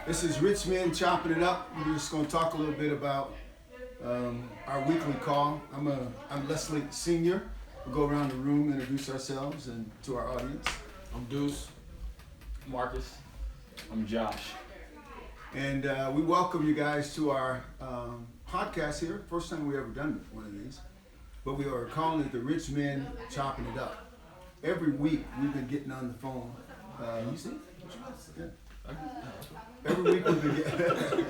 This is Richmen Choppinup. We're just going to talk a little bit about our weekly call. I'm Leslie Senior. We'll go around the room, introduce ourselves and to our audience. I'm Deuce. Marcus. I'm Josh. And we welcome you guys to our podcast here. First time we ever done one of these. But we are calling it the Richmen Choppinup. Every week we've been getting on the phone. You see? Yeah. Every week we've been getting...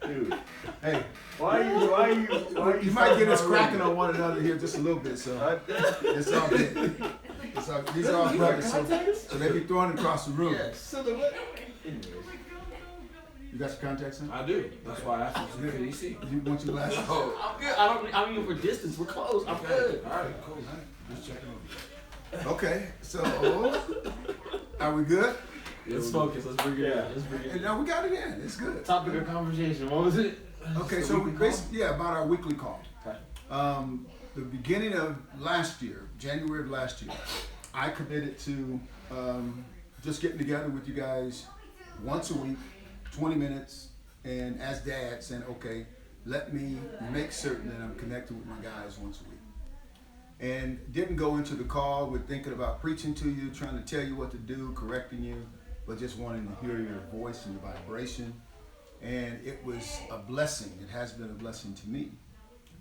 Dude. Hey. Why are you You might get us cracking on one another here just a little bit, so it's all good. These are all brothers, so they be throwing it across the room. Yes. So the what? Anyways. You got your contacts in? I do. That's why I asked you. Can you see? You want your glasses? Oh, I'm good. I'm even for distance. We're close. I'm good. All right, cool. All right. Just checking on. Okay, so are we good? Let's focus. Let's bring it in. Let's bring it in. No, we got it in. It's good. Topic of conversation. What was it? Okay, so we basically, about our weekly call. Okay. The beginning of last year, January of last year, I committed to just getting together with you guys once a week, 20 minutes, and as dad saying, okay, let me make certain that I'm connected with my guys once a week. And didn't go into the call with thinking about preaching to you, trying to tell you what to do, correcting you, but just wanting to hear your voice and your vibration. And it was a blessing. It has been a blessing to me.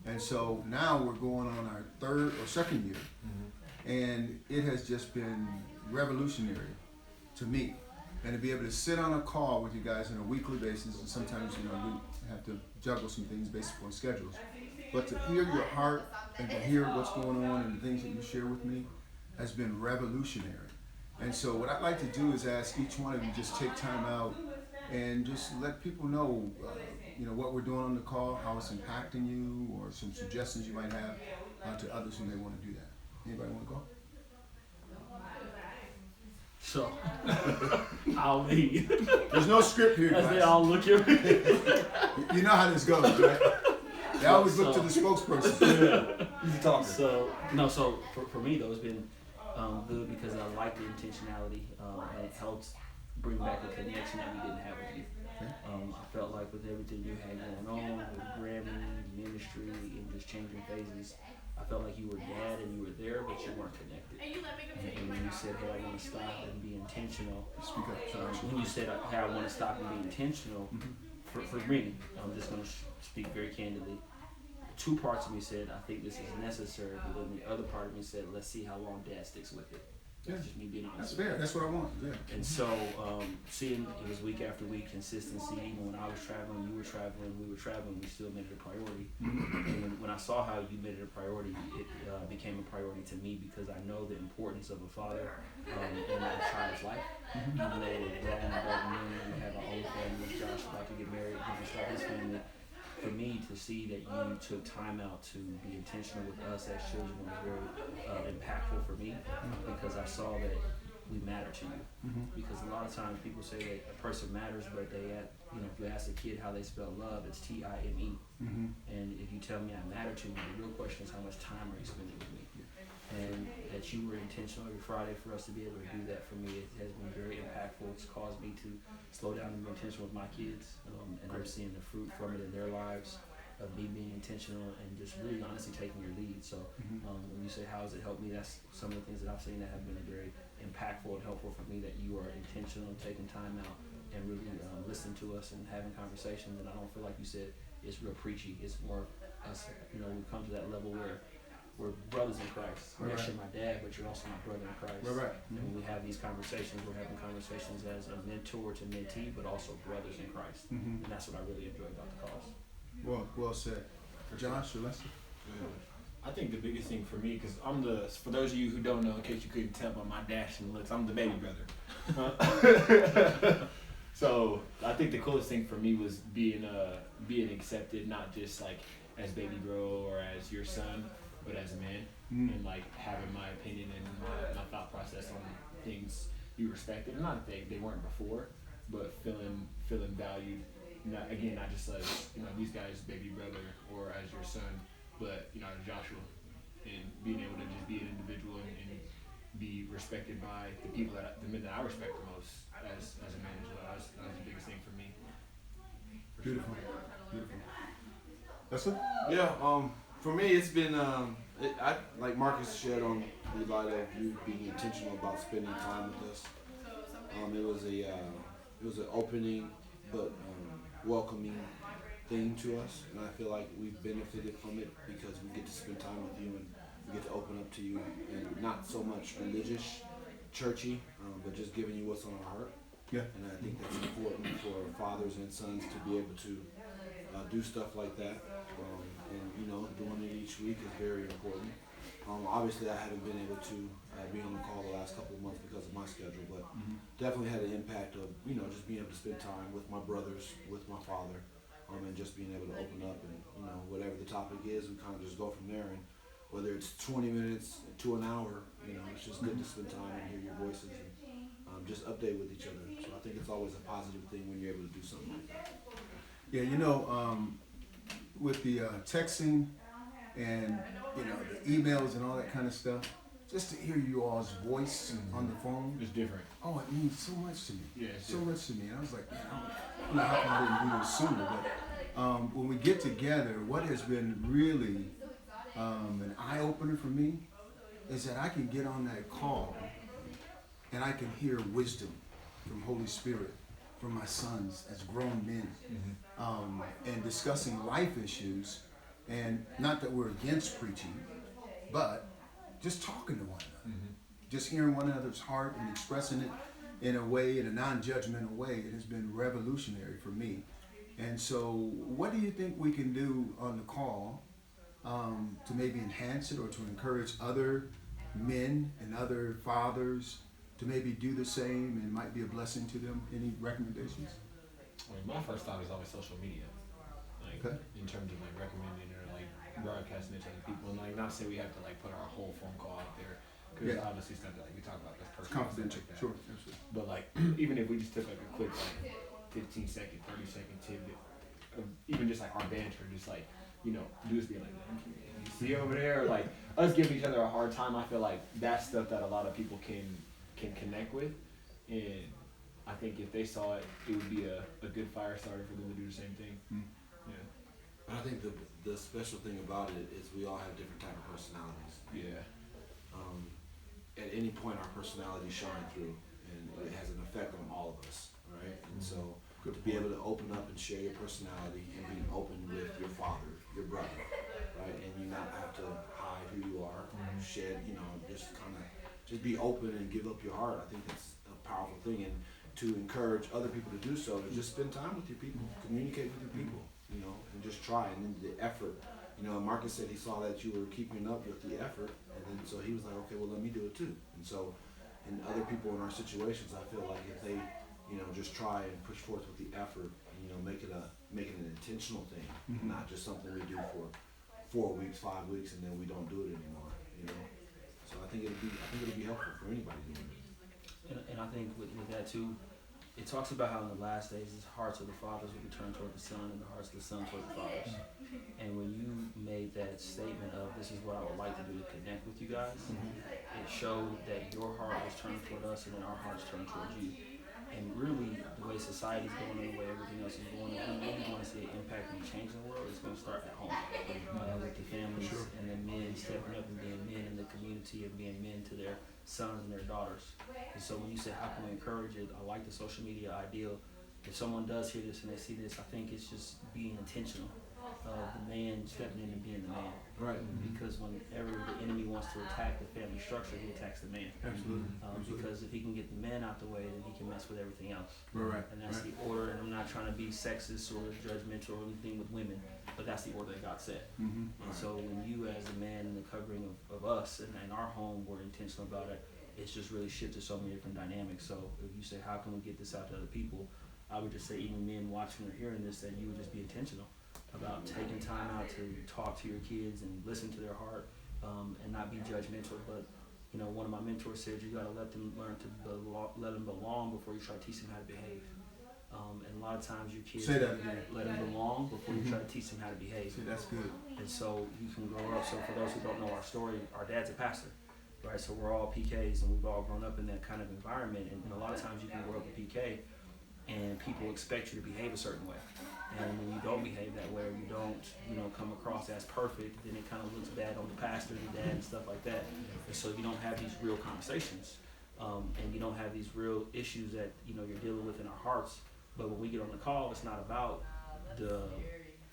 And so now we're going on our third or second year, and it has just been revolutionary to me. And to be able to sit on a call with you guys on a weekly basis, and sometimes we have to juggle some things based upon schedules, but to hear your heart and to hear what's going on and the things that you share with me has been revolutionary. And so what I'd like to do is ask each one of you just take time out and just let people know, what we're doing on the call, how it's impacting you, or some suggestions you might have to others who may want to do that. Anybody want to go? So, I'll lead. There's no script here, As guys. they all look at me. You know how this goes, right? They always look to the spokesperson. Yeah. You talking. So for me though, it's been good because I like the intentionality and it helps bring back a connection that we didn't have with you. I felt like with everything you had going on, with Grammy, ministry, and just changing phases, I felt like you were dad and you were there, but you weren't connected. And when you said, hey, I want to stop and be intentional, Speak up. when you said, hey, I want to stop and be intentional, for me, I'm just going to speak very candidly. Two parts of me said, I think this is necessary, but then the other part of me said, let's see how long dad sticks with it. That's just me being honest. That's fair. That's what I want. Yeah. And so, seeing it was week after week consistency. Even when I was traveling, you were traveling, we were traveling, we still made it a priority. And when I saw how you made it a priority, it became a priority to me because I know the importance of a father in a child's life. Even though we're grown adult men, we have our own family. Josh about to get married, he can start his family. For me to see that you took time out to be intentional with us as children was very impactful for me because I saw that we matter to you. Because a lot of times people say that a person matters, but if you ask a kid how they spell love, it's T-I-M-E. And if you tell me I matter to you, the real question is how much time are you spending with me? And that you were intentional every Friday for us to be able to do that for me, it has been very impactful. It's caused me to slow down and be intentional with my kids, and I'm seeing the fruit from it in their lives of me being intentional and just really honestly taking your lead. So when you say how has it helped me, that's some of the things that I've seen that have been very impactful and helpful for me, that you are intentional, taking time out and really listening to us and having conversations. And I don't feel like you said it's real preachy. It's more us, we've come to that level where we're brothers in Christ. Yes, you're my dad, but you're also my brother in Christ. Right. And when we have these conversations, we're having conversations as a mentor to mentee, but also brothers in Christ. And that's what I really enjoy about the cause. Well said. Josh or Lester? I think the biggest thing for me, because for those of you who don't know, in case you couldn't tell by my dashing looks, I'm the baby brother. So I think the coolest thing for me was being accepted, not just like as baby bro or as your son, but as a man, and like having my opinion and my thought process on things you respected. And not that they weren't before, but feeling valued. Not just like these guys, baby brother or as your son, but Joshua, and being able to just be an individual and be respected by the men that I respect the most as a man as well, as Beautiful. Beautiful. That's it? Yeah, for me, it's been, I like Marcus shared on the light of you being intentional about spending time with us. It was an opening but welcoming thing to us, and I feel like we've benefited from it because we get to spend time with you and we get to open up to you, and not so much religious, churchy, but just giving you what's on our heart. Yeah. And I think that's important for fathers and sons to be able to do stuff like that. And doing it each week is very important. Obviously, I haven't been able to be on the call the last couple of months because of my schedule, but definitely had an impact of just being able to spend time with my brothers, with my father, and just being able to open up and whatever the topic is, we kind of just go from there. And whether it's 20 minutes to an hour, it's just good to spend time and hear your voices and just update with each other. So I think it's always a positive thing when you're able to do something like that. Yeah, with the texting and the emails and all that kind of stuff, just to hear you all's voice on the phone, It's different. oh, it means so much to me. Yeah, it's So different. much to me. And I was like, man, I don't know how come I didn't do this sooner. But when we get together, what has been really an eye opener for me is that I can get on that call and I can hear wisdom from Holy Spirit, from my sons as grown men, and discussing life issues. And not that we're against preaching, but just talking to one another, just hearing one another's heart and expressing it in a way, in a non-judgmental way. It has been revolutionary for me. And so what do you think we can do on the call to maybe enhance it or to encourage other men and other fathers to maybe do the same and might be a blessing to them? Any recommendations? I mean, my first thought is always social media, like Okay. in terms of like recommending or like broadcasting it to other people, and like not say we have to like put our whole phone call out there, because Yeah. obviously stuff that like we talk about that's It's personal, confidential. stuff like that. Sure, absolutely. But like even if we just took like a quick like 15-second, 30-second tidbit of even just like our banter, just like dudes being like, you see over there, or, like us giving each other a hard time. I feel like that's stuff that a lot of people can connect with, and I think if they saw it, it would be a good fire starter for them to do the same thing. Yeah. But I think the special thing about it is we all have different type of personalities. Yeah. At any point, our personalities shine through, and it has an effect on all of us, right? And so to be able to open up and share your personality and be open with your father, your brother, right? And you not have to hide who you are, shed, just be open and give up your heart. I think that's a powerful thing, and to encourage other people to do so, to just spend time with your people, communicate with your people, and just try. And then the effort, Marcus said he saw that you were keeping up with the effort, and then so he was like, okay, well, let me do it too. And so, and other people in our situations, I feel like if they, just try and push forth with the effort, and, make it an intentional thing, not just something we do for 4 weeks, 5 weeks, and then we don't do it anymore. So I think it'd be helpful for anybody doing it. And I think with that too, it talks about how in the last days the hearts of the fathers will be turned toward the son and the hearts of the son toward the fathers. And when you made that statement of this is what I would like to do to connect with you guys, it showed that your heart was turned toward us and then our hearts turned towards you. And really, the way society's going and the way everything else is going, if we really want to see an impact and change in the world, it's going to start at home. With the families and the men stepping up and being men in the community and being men to their sons and their daughters. And so when you say how can we encourage it, I like the social media ideal. If someone does hear this and they see this, I think it's just being intentional. The man stepping in and being the man. Right. Because whenever the enemy wants to attack the family structure, he attacks the man. Absolutely. Because if he can get the man out the way, then he can mess with everything else. Right. And that's the order, and I'm not trying to be sexist or judgmental or anything with women, but that's the order that God set. And so when you as a man in the covering of us and our home were intentional about it, it's just really shifted so many different dynamics. So if you say, how can we get this out to other people? I would just say even men watching or hearing this, that you would just be intentional about taking time out to talk to your kids and listen to their heart, and not be judgmental. But one of my mentors said you got to let them learn to let them belong before you try to teach them how to behave. And a lot of times your kids Say that again. let them belong before you try to teach them how to behave. See, that's good. And so you can grow up. So for those who don't know our story, our dad's a pastor, right? So we're all PKs and we've all grown up in that kind of environment. And a lot of times you can grow up a PK and people expect you to behave a certain way. And when you don't behave that way, or you don't, come across as perfect, then it kind of looks bad on the pastor and dad and stuff like that. And so you don't have these real conversations, and you don't have these real issues that you're dealing with in our hearts. But when we get on the call, it's not about the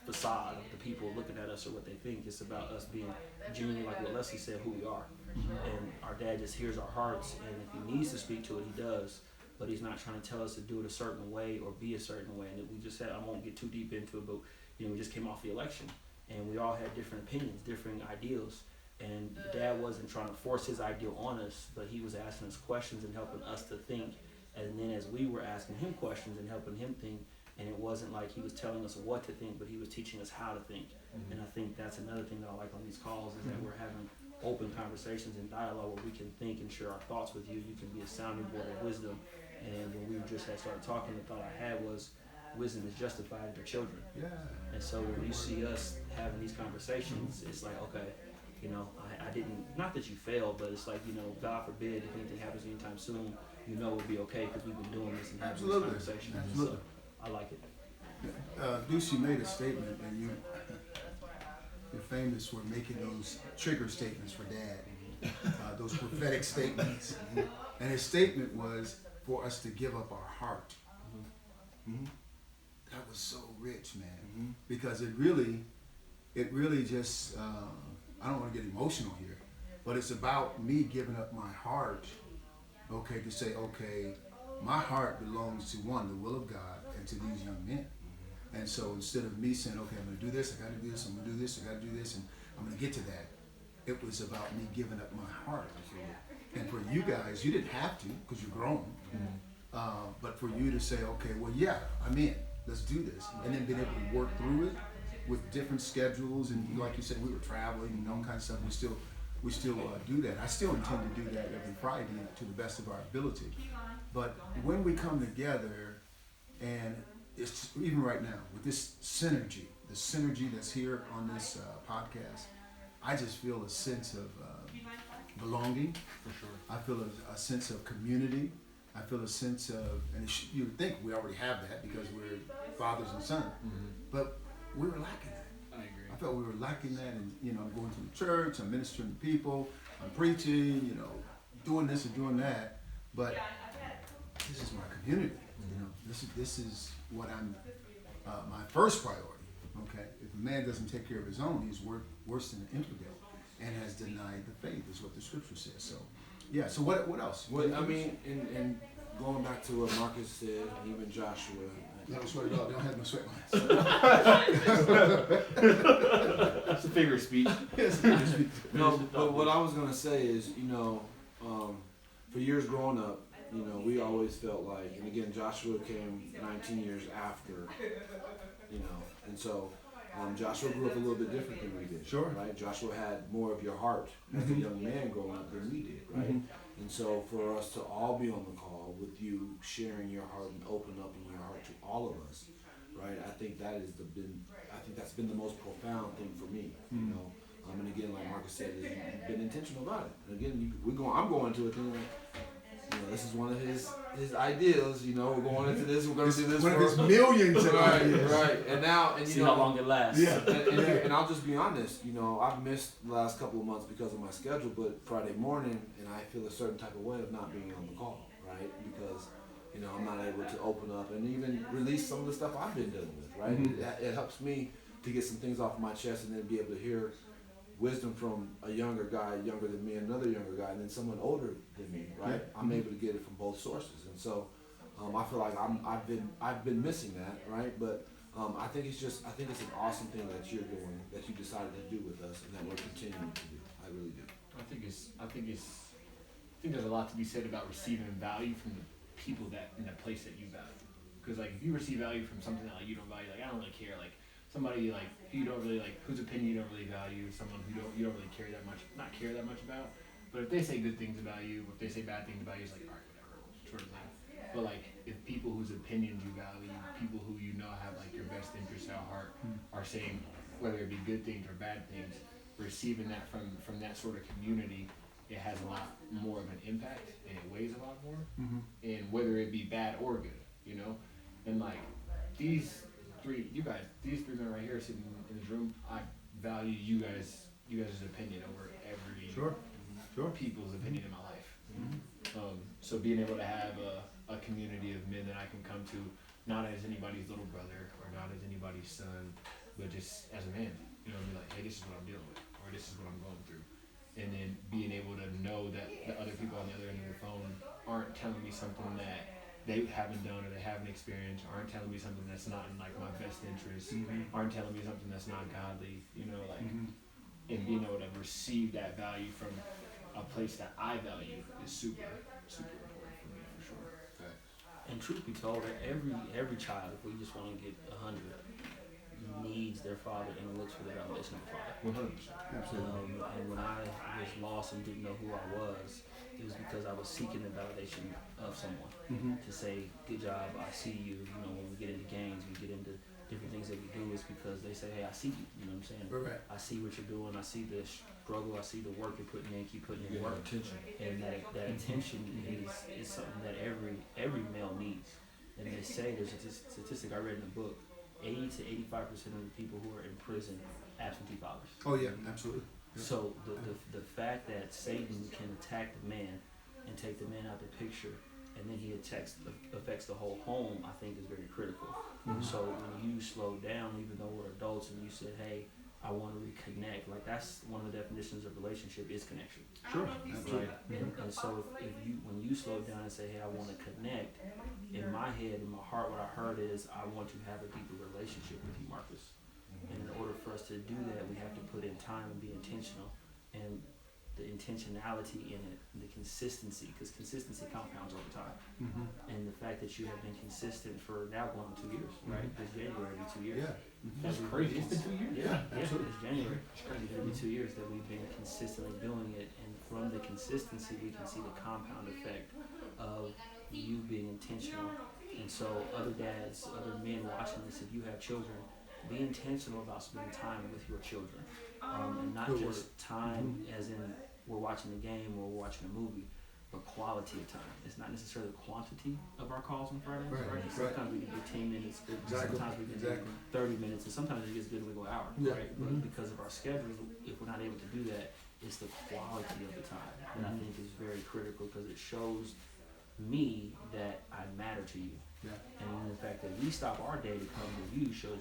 facade of the people looking at us or what they think. It's about us being genuinely, like what Leslie said, who we are. And our dad just hears our hearts, and if he needs to speak to it, he does. But he's not trying to tell us to do it a certain way or be a certain way. And we just said, I won't get too deep into it, but we just came off the election, and we all had different opinions, different ideals. And Dad wasn't trying to force his ideal on us, but he was asking us questions and helping us to think. And then as we were asking him questions and helping him think, and it wasn't like he was telling us what to think, but he was teaching us how to think. And I think that's another thing that I like on these calls, is that we're having open conversations and dialogue where we can think and share our thoughts with you. You can be a sounding board of wisdom. And when we just had started talking, the thought I had was, wisdom is justified in your children. Yeah. And so when you see us having these conversations, it's like, okay, I didn't, not that you failed, but it's like, God forbid if anything happens anytime soon, we'll be okay because we've been doing this and having these conversations. Absolutely. So I like it. Deuce, you made a statement, and you're famous for making those trigger statements for Dad, those prophetic statements. And his statement was for us to give up our heart. That was so rich, man, because it really just, I don't want to get emotional here, but it's about me giving up my heart, okay, to say, okay, my heart belongs to one, the will of God, and to these young men. And so instead of me saying, okay, I'm going to do this, I got to do this, I'm going to do this, I got to do this, and I'm going to get to that, it was about me giving up my heart. And for you guys, you didn't have to because you're grown, but for you to say, okay, well, yeah, I'm in, let's do this, and then being able to work through it with different schedules, and like you said, we were traveling and all kinds of stuff. We still do that. I still intend to do that every Friday to the best of our ability. But when we come together, and it's even right now with this synergy, the synergy that's here on this podcast, I just feel a sense of belonging. For sure. I feel a sense of community. I feel a sense of, and you would think we already have that because we're fathers and sons, but we were lacking that. I agree. I felt we were lacking that, and I'm going to the church, I'm ministering to people, I'm preaching, doing this and doing that, but this is my community. This is what I'm, my first priority. Okay, if a man doesn't take care of his own, he's worse than an infidel, and has denied the faith, is what the scripture says. So, yeah. So what else? Well, I mean, and going back to what Marcus said, and even Joshua. No sweat at all. They don't have no sweat That's a figure of speech. No, but what I was gonna say is, for years growing up, we always felt like, and again, Joshua came 19 years after, and so Joshua grew up a little bit different than we did. Sure. Right? Joshua had more of your heart as a young man growing up than we did, right? And so for us to all be on the call with you sharing your heart and opening up your heart to all of us, right? I think that's been the most profound thing for me, and again, like Marcus said, you've been intentional about it. And again, I'm going to it thinking, this is one of his ideals. We're going into this. We're going to do this. One of his millions of ideas. Right. And now, See how long it lasts. Yeah. And I'll just be honest. I've missed the last couple of months because of my schedule. But Friday morning, and I feel a certain type of way of not being on the call, right? Because I'm not able to open up and even release some of the stuff I've been dealing with, right? It helps me to get some things off my chest and then be able to hear wisdom from a younger guy, younger than me, another younger guy, and then someone older than me, right? I'm able to get it from both sources, and so I feel like I've been missing that, right? But I think it's an awesome thing that you're doing, that you decided to do with us, and that we're continuing to do. I really do. I think there's a lot to be said about receiving value from the people that in the place that you value. Because if you receive value from something that you don't value, I don't really care, somebody who you don't really whose opinion you don't really value, someone who you don't really care that much about. But if they say good things about you, if they say bad things about you, it's like, all right, whatever, sort of thing. But if people whose opinions you value, people who have your best interest at heart, are saying whether it be good things or bad things, receiving that from that sort of community, it has a lot more of an impact and it weighs a lot more. And whether it be bad or good, and these. these three men right here sitting in this room, I value you guys' opinion over every Sure. people's opinion in my life. So being able to have a community of men that I can come to, not as anybody's little brother or not as anybody's son, but just as a man, be like, hey, this is what I'm dealing with, or this is what I'm going through. And then being able to know that the other people on the other end of the phone aren't telling me something that they haven't done or they haven't experienced, aren't telling me something that's not in like my best interest, aren't telling me something that's not godly, and being able to receive that value from a place that I value is super, super important for me for sure. And truth be told, every child, if we just want to get 100, needs their father and looks for the validation of the father. 100%. Absolutely. And when I was lost and didn't know who I was, it was because I was seeking the validation of someone to say, good job, I see you. When we get into games, we get into different things that we do, it's because they say, hey, I see you. You know what I'm saying? Right. I see what you're doing. I see the struggle. I see the work you're putting in. Keep putting in work. Attention. And that attention is something that every male needs. And they say, there's a statistic I read in a book, 80 to 85% of the people who are in prison absentee fathers. Oh yeah, absolutely. Yeah. So the fact that Satan can attack the man and take the man out the picture, and then he affects the whole home, I think is very critical. So when you slow down, even though we're adults, and you said, hey, I want to reconnect, like that's one of the definitions of relationship is connection. Sure. Right? And so when you slow down and say, hey, I want to connect, in my head, in my heart, what I heard is, I want to have a deeper relationship with you, Marcus. And in order for us to do that, we have to put in time and be intentional. And the intentionality in it, and the consistency, because consistency compounds over time. And the fact that you have been consistent for now going on 2 years, right? This January will be 2 years. Yeah. That's crazy. It's been 2 years. Yeah, absolutely. It's January. It'll be 2 years that we've been consistently doing it, and from the consistency, we can see the compound effect of you being intentional. And so, other dads, other men watching this, if you have children, be intentional about spending time with your children, and not just time as in we're watching a game or we're watching a movie, but quality of time. It's not necessarily the quantity of our calls on Fridays, right? Sometimes we can do 10 minutes, sometimes we can do 30 minutes, and sometimes it gets good and we go an hour, right? But because of our schedules, if we're not able to do that, it's the quality of the time that I think is very critical, because it shows me that I matter to you. Yeah. And the fact that we stop our day to come to you should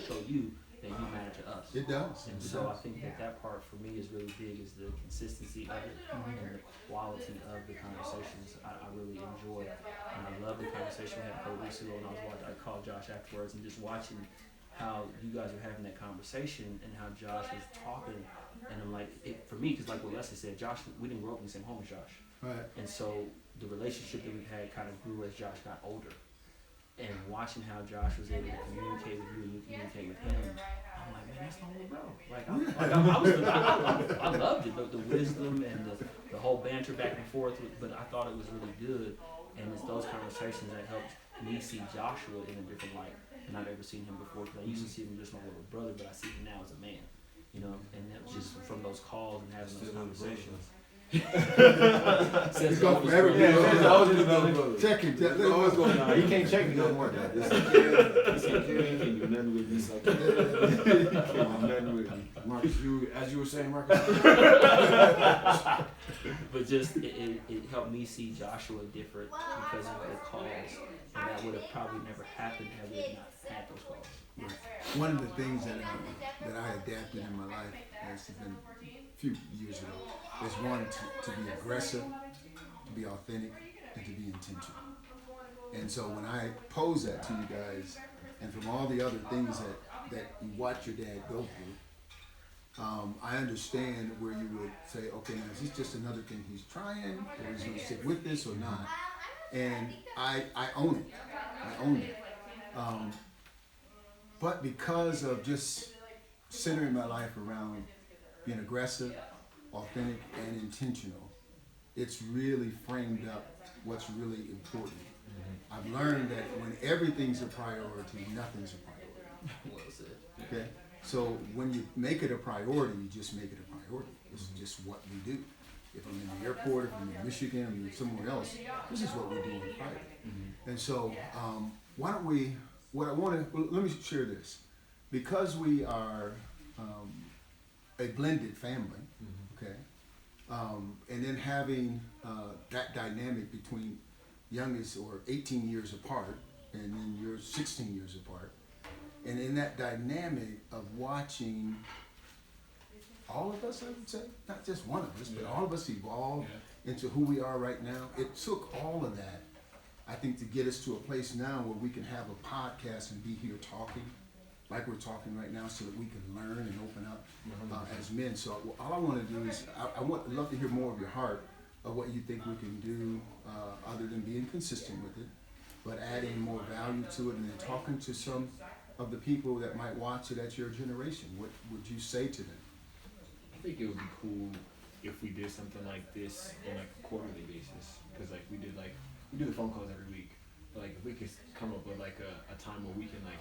show you that you matter to us. It does. And so I think that part for me is really big, is the consistency of it and the quality of the conversations. I really enjoy, and I love the conversation we had a couple weeks ago when I was watching. I called Josh afterwards and just watching how you guys are having that conversation and how Josh was talking. And I'm like, for me, because like what Leslie said, Josh, we didn't grow up in the same home as Josh. Right. And so the relationship that we've had kind of grew as Josh got older. And watching how Josh was able to communicate with you and you communicate with him, I'm like, man, that's my little bro. Like, I loved it, the wisdom and the whole banter back and forth. But I thought it was really good. And it's those conversations that helped me see Joshua in a different light than I've ever seen him before. Because I used to see him just my little brother, but I see him now as a man. And that was just from those calls and having those conversations. Says go forever. Check it. What's going on? You can't check me no more. This can't do nothing with this. Can't do nothing with me. Marcus, as you were saying, Marcus. But just it helped me see Joshua different because of the calls, and that would have probably never happened had we not had those calls. Right. One of the things that I adapted in my life, has been a few years ago, is one to be aggressive, to be authentic, and to be intentional. And so when I pose that to you guys, and from all the other things that you watch your dad go through, I understand where you would say, okay, now is this just another thing he's trying, or is he going to stick with this or not? And I own it. I own it. But because of just centering my life around being aggressive, authentic, and intentional, it's really framed up what's really important. I've learned that when everything's a priority, nothing's a priority. Well said. Okay? So when you make it a priority, you just make it a priority. It's just what we do. If I'm in the airport, if I'm in Michigan, I'm somewhere else, this is what we do on Friday. And so why don't we what I want to, let me share this. Because we are a blended family, okay, and then having that dynamic between youngest or 18 years apart, and then you're 16 years apart, and in that dynamic of watching all of us, I would say, not just one of us, but all of us evolve into who we are right now. It took all of that, I think, to get us to a place now where we can have a podcast and be here talking like we're talking right now, so that we can learn and open up as men. So all I want to do is, I'd love to hear more of your heart of what you think we can do, other than being consistent with it, but adding more value to it, and then talking to some of the people that might watch it at your generation. What would you say to them? I think it would be cool if we did something like this on like a quarterly basis, because like we do the phone calls every week, but like if we could come up with like a time where we can like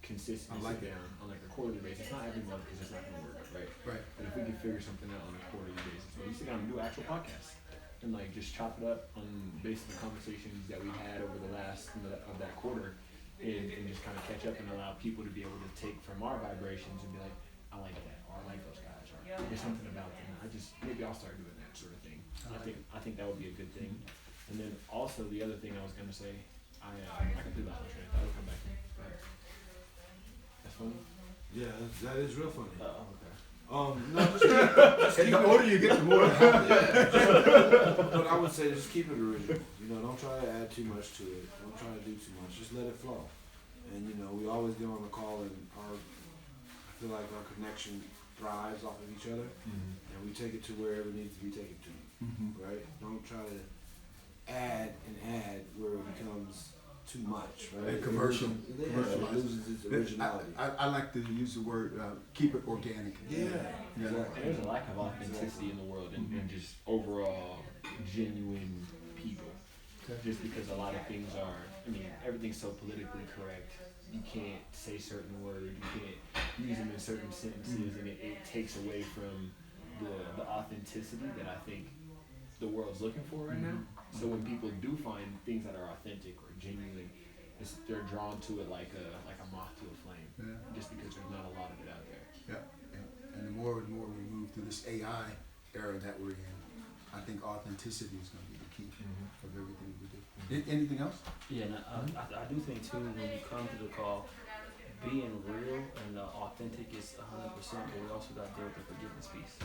consistently sit down on like a quarterly basis, not every month because it's not gonna work, right? Right. But if we could figure something out on a quarterly basis, where we sit down and do actual podcasts and like just chop it up on based on the conversations that we had over the last of that quarter, and just kind of catch up and allow people to be able to take from our vibrations and be like, I like that, or I like those guys, or there's something about them. Maybe I'll start doing that sort of thing. I think that would be a good thing. And then also the other thing I was gonna say, I completely lost my train of thought. I'll come back to it. That's funny. Yeah, that is real funny. Okay. No, just And the older you get, the more it happens. but I would say just keep it original. You know, don't try to add too much to it. Don't try to do too much. Just let it flow. And you know, we always get on the call, and I feel like our connection thrives off of each other, and we take it to wherever it needs to be taken to. Right? Don't try to add where it becomes too much, right? And commercial. It loses its originality. I like to use the word, keep it organic. Yeah. Exactly. There's a lack of authenticity in the world, and just overall genuine people. Just because a lot of things are, everything's so politically correct. You can't say certain words, you can't use them in certain sentences, and it takes away from the authenticity that I think the world's looking for right now. So when people do find things that are authentic or genuine, they're drawn to it like a moth to a flame, just because there's not a lot of it out there. Yeah. And the more and more we move through this AI era that we're in, I think authenticity is going to be the key of everything we do. Anything else? Yeah, and I do think too, when you come to the call, being real and authentic is 100%, but we also got to deal with the forgiveness piece.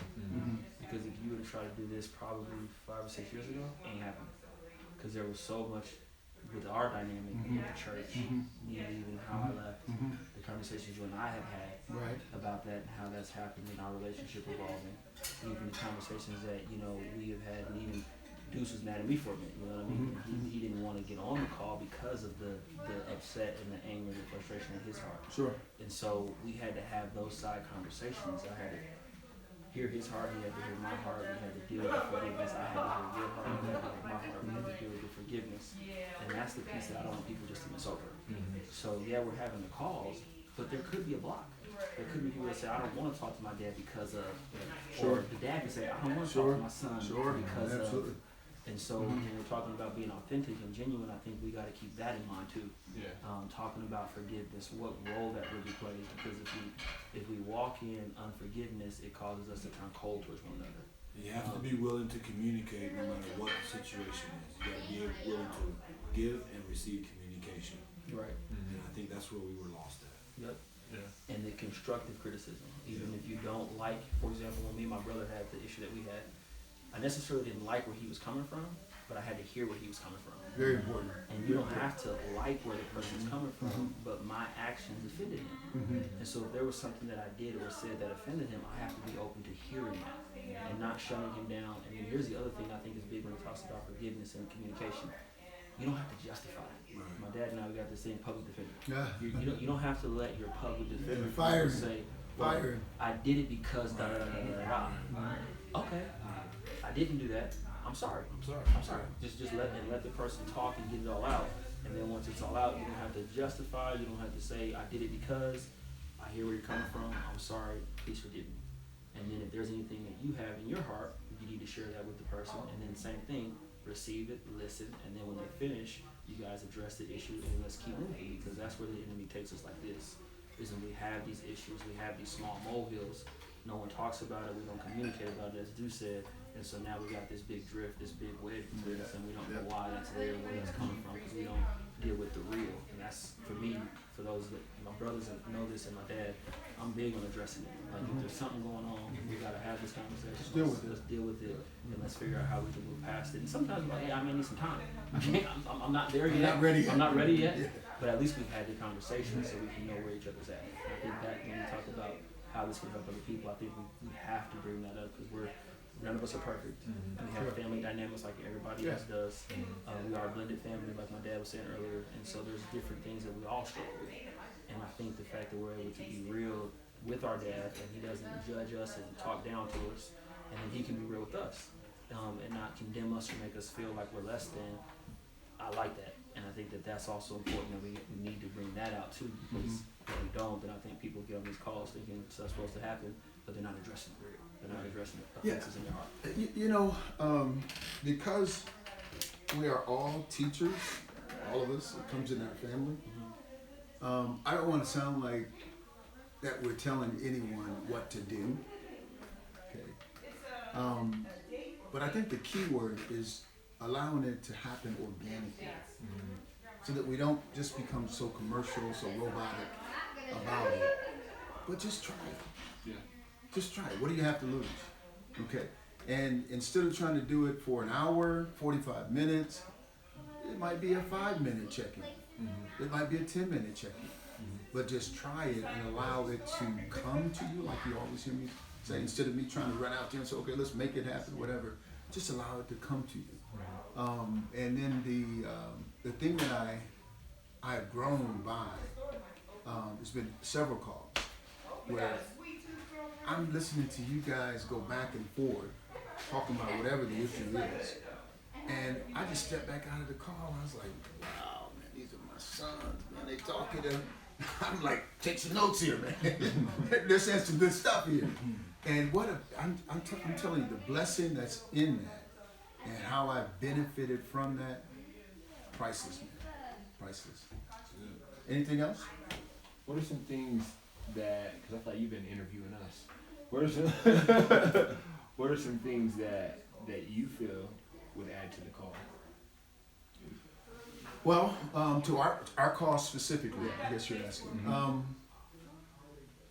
Because if you would have tried to do this probably 5 or 6 years ago, it ain't happening. Because there was so much with our dynamic in the church, me leaving, how I left, the conversations you and I have had about that and how that's happened in our relationship evolving, even the conversations that, we have had, and even Deuce was mad at me for a minute, you know what I mean? He didn't want to get on the call because of the upset and the anger and the frustration in his heart. Sure. And so we had to have those side conversations. I had to hear his heart, he had to hear my heart, we had to deal with the forgiveness. I had to hear your heart, you had to hear my heart, we had to deal with the forgiveness. And that's the piece that I don't want people just to miss over. So yeah, we're having the calls, but there could be a block. There could be people that say, I don't want to talk to my dad because of, or the dad could say, I don't want to talk to my son because of. And so when we're talking about being authentic and genuine, I think we got to keep that in mind too. Yeah. Talking about forgiveness, what role that really plays, because if we walk in unforgiveness, it causes us to turn cold towards one another. You have to be willing to communicate no matter what the situation is. You got to be willing to give and receive communication. Right. And I think that's where we were lost at. Yep. Yeah. And the constructive criticism, even if you don't like, for example, when me and my brother had the issue that we had, I necessarily didn't like where he was coming from, but I had to hear where he was coming from. Very important. And you don't have to like where the person's coming from, but my actions offended him. And so if there was something that I did or said that offended him, I have to be open to hearing that and not shutting him down. And then here's the other thing I think is big when it talks about forgiveness and communication. You don't have to justify it. My dad and I, we got this thing, public defender. You don't have to let your public defender say, well, I did it because da da da da da da. Okay, I didn't do that. I'm sorry. Just let the person talk and get it all out. And then once it's all out, you don't have to justify. You don't have to say, I did it because I hear where you're coming from. I'm sorry. Please forgive me. And then if there's anything that you have in your heart, you need to share that with the person. And then same thing, receive it, listen, and then when they finish, you guys address the issue and let's keep moving, because that's where the enemy takes us like this. Is when we have these issues, we have these small molehills. No one talks about it. We don't communicate about it, as Dew said. And so now we got this big drift, this big wedge between us, and we don't know why that's there, where that's coming from, because we don't deal with the real. And that's, for me, for those that, my brothers that know this and my dad, I'm big on addressing it. Like, if there's something going on, we got to have this conversation. Let's deal with it, and let's figure out how we can move past it. And sometimes we're like, hey, I may need some time. I'm not there yet. I'm not ready yet. But at least we've had the conversation so we can know where each other's at. And I think that when we talk about how this can help other people, I think we have to bring that up, because none of us are perfect. We have family dynamics like everybody else does. We are a blended family, like my dad was saying earlier, and so there's different things that we all struggle with. And I think the fact that we're able to be real with our dad, and he doesn't judge us and talk down to us, and then he can be real with us, and not condemn us or make us feel like we're less than. I like that, and I think that that's also important, that we need to bring that out too, because if we don't, then I think people get on these calls thinking stuff's supposed to happen, but they're not addressing it. They're not addressing offenses in their heart. You know, because we are all teachers, all of us, it comes in our family. I don't want to sound like that we're telling anyone what to do. Okay. But I think the key word is allowing it to happen organically, so that we don't just become so commercial, so robotic about it. But just try it. Just try it. What do you have to lose? Okay. And instead of trying to do it for an hour, 45 minutes, it might be a 5-minute check-in. It might be a 10-minute check-in. But just try it and allow it to come to you, like you always hear me say, instead of me trying to run out there and say, okay, let's make it happen, whatever. Just allow it to come to you. And then the thing that I have grown by, there's been several calls where I'm listening to you guys go back and forth, talking about whatever the issue is. And I just stepped back out of the call, and I was like, wow, man, these are my sons, man. They talking to, I'm like, take some notes here, man. They're saying some good stuff here. And I'm telling you, the blessing that's in that, and how I've benefited from that, priceless, man. Priceless. Anything else? What are some things that, because I thought you've been interviewing us, what are some things that you feel would add to the call? Well, to our call specifically, I guess you're asking.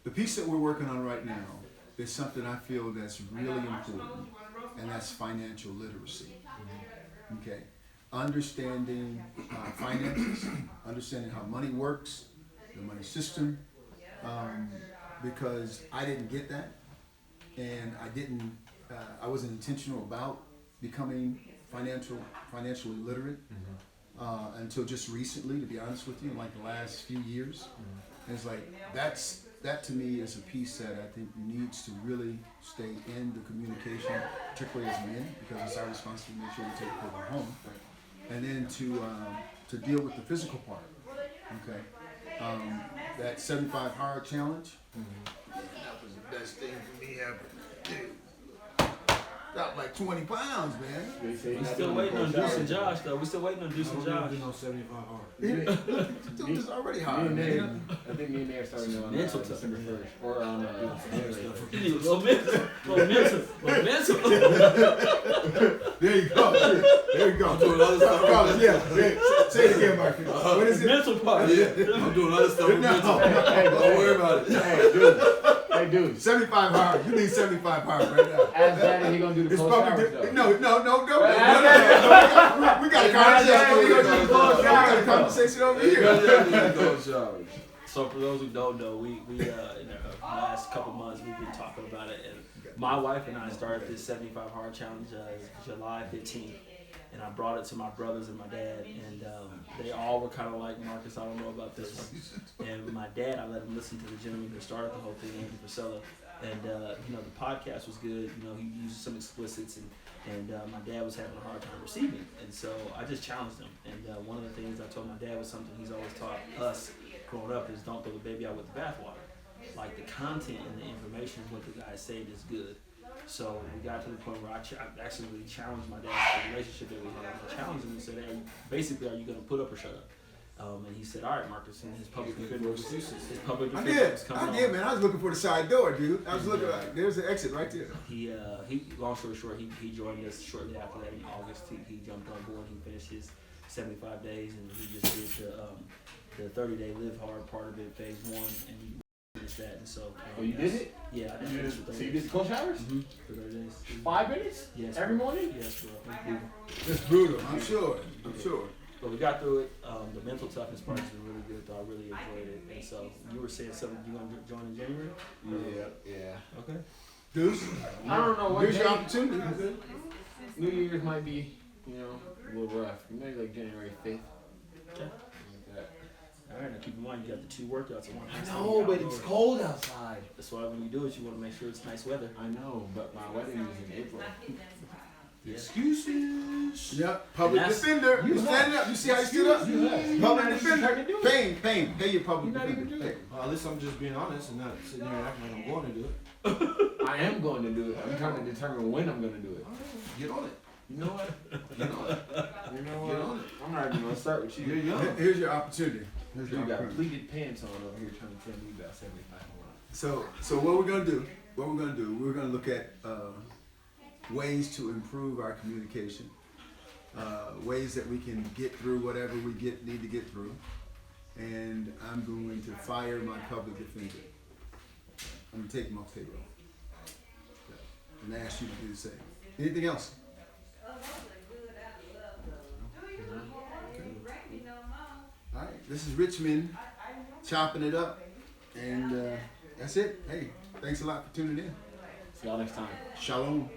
The piece that we're working on right now is something I feel that's really important, and that's financial literacy. Okay, understanding finances, understanding how money works, the money system, because I didn't get that, and I wasn't intentional about becoming financially literate until just recently, to be honest with you, in like the last few years. And it's like that to me is a piece that I think needs to really stay in the communication, particularly as men, because it's our responsibility to make sure we take care of our home, and then to deal with the physical part. Okay, that 75 hard challenge. That was the best thing for me ever. Dude, dropped like 20 pounds, man. We're still waiting on Deuce and Josh, though. We're still waiting on Deuce and Josh. No 75 hard. Dude, it's already hard, man. I think me and Nair started on Mental December 1st. Or on Little mental. There you go. There you go. I'm doing other stuff. Yeah. Say it again, Mark. What is it? Mental part. Yeah. I'm doing other stuff with mental. Hey, Don't worry about it. Hey, dude. 75 hard. You need 75 hard right now. As daddy, he gonna do the It's cold probably showers, though. no. We got a conversation over here. So for those who don't know, we in the last couple months we've been talking about it, and my wife and I started this 75 hard challenge July 15th, and I brought it to my brothers and my dad, and they all were kind of like, Marcus, I don't know about this one. And my dad, I let him listen to the gentleman who started the whole thing, Andy Priscilla, and the podcast was good. He used some explicits, and my dad was having a hard time receiving, and so I just challenged him. And one of the things I told my dad was something he's always taught us growing up is don't throw the baby out with the bathwater. Like, the content and the information of what the guy said is good. So we got to the point where I actually really challenged my dad for the relationship that we had. I challenged him and said, hey, basically, are you going to put up or shut up? And he said, "All right, Marcus," and his public Looking defender for excuses. his public I defender did. was coming I did, on. man. I was looking for the side door, dude. I was looking. There's the exit right there. He long story short, he joined us shortly after that in August. He jumped on board. He finished his 75 days, and he just did the 30-day live hard part of it, phase 1, and he finished that. And so, Oh, you did it? Yeah, I did. You finish did, the so 30 you days. did the cold showers? Mm-hmm. For 30 days. 5 minutes? Yes. Every bro. morning? Yes, bro. Thank you. It's brutal. I'm sure. I'm sure. But we got through it. The mental toughness part has been really good, though. I really enjoyed it. And so, you were saying something. You want to join in January? Yeah. Okay. Deuce, I don't know what here's your day. opportunity. New Year's might be, a little rough. Maybe like January 5th. Okay. Like that. All right. Now keep in mind you got the 2 workouts at one time. No, but it's cold outside. That's why when you do it, you want to make sure it's nice weather. I know, but my wedding is in April. Yeah. Excuses. Yep. Public And that's- defender. You you standing up. You see how he stood up? You Public have. You're not even defender. trying to do it. Pay your public You're not even defender. doing it. Well, at least I'm just being honest and not sitting here acting like I'm going to do it. I am going to do it. I'm trying to determine when I'm going to do it. Get on it. You know what? Get on it. You know Get what? on it. I'm not even going to start with You're you. young. Here's your opportunity. Here's your You got opportunity. pleated pants on over here trying to tell me about 75 more. So what we're gonna do? We're gonna look at ways to improve our communication. Ways that we can get through whatever we need to get through. And I'm going to fire my public defender. I'm gonna take him off payroll. And ask you to do the same. Anything else? All right, this is Richmen chopping it up, and that's it. Hey, thanks a lot for tuning in. See y'all next time. Shalom.